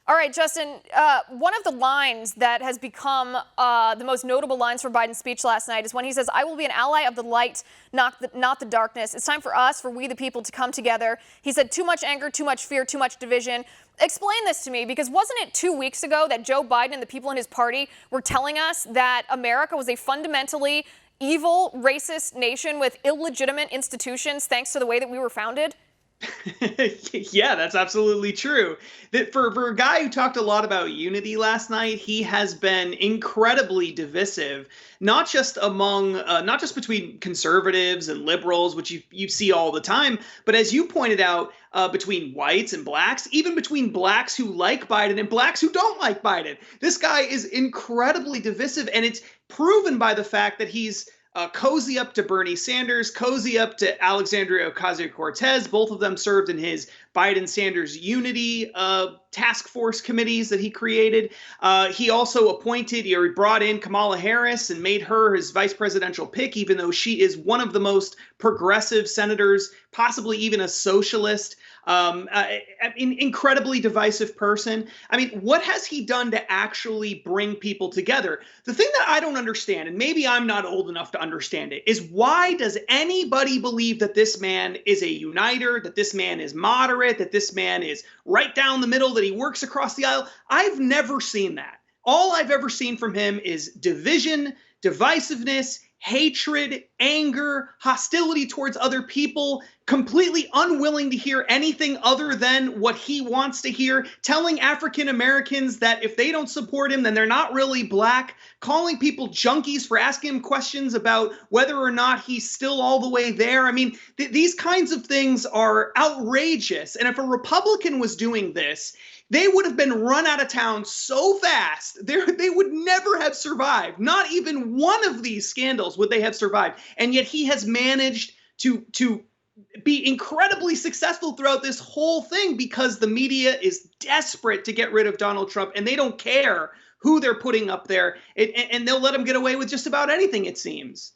All right, Justin, one of the lines that has become the most notable lines from Biden's speech last night is when he says, "I will be an ally of the light, not the darkness. It's time for us, for we the people, to come together." He said, too much anger, too much fear, too much division. Explain this to me, because wasn't it 2 weeks ago that Joe Biden and the people in his party were telling us that America was a fundamentally evil, racist nation with illegitimate institutions thanks to the way that we were founded? Yeah, that's absolutely true. That for a guy who talked a lot about unity last night, he has been incredibly divisive, not just between conservatives and liberals, which you see all the time, but as you pointed out, between whites and blacks, even between blacks who like Biden and blacks who don't like Biden. This guy is incredibly divisive, and it's proven by the fact that he's cozy up to Bernie Sanders, cozy up to Alexandria Ocasio-Cortez. Both of them served in his Biden-Sanders unity task force committees that he created. He also appointed or brought in Kamala Harris and made her his vice presidential pick, even though she is one of the most progressive senators, possibly even a socialist. Incredibly divisive person. I mean, what has he done to actually bring people together? The thing that I don't understand, and maybe I'm not old enough to understand it, is why does anybody believe that this man is a uniter, that this man is moderate, that this man is right down the middle, that he works across the aisle? I've never seen that. All I've ever seen from him is division, divisiveness, hatred, anger, hostility towards other people, completely unwilling to hear anything other than what he wants to hear, telling African Americans that if they don't support him, then they're not really black, calling people junkies for asking him questions about whether or not he's still all the way there. I mean, these kinds of things are outrageous. And if a Republican was doing this, they would have been run out of town so fast. They would never have survived. Not even one of these scandals would they have survived. And yet he has managed to be incredibly successful throughout this whole thing because the media is desperate to get rid of Donald Trump, and they don't care who they're putting up there. And they'll let him get away with just about anything, it seems.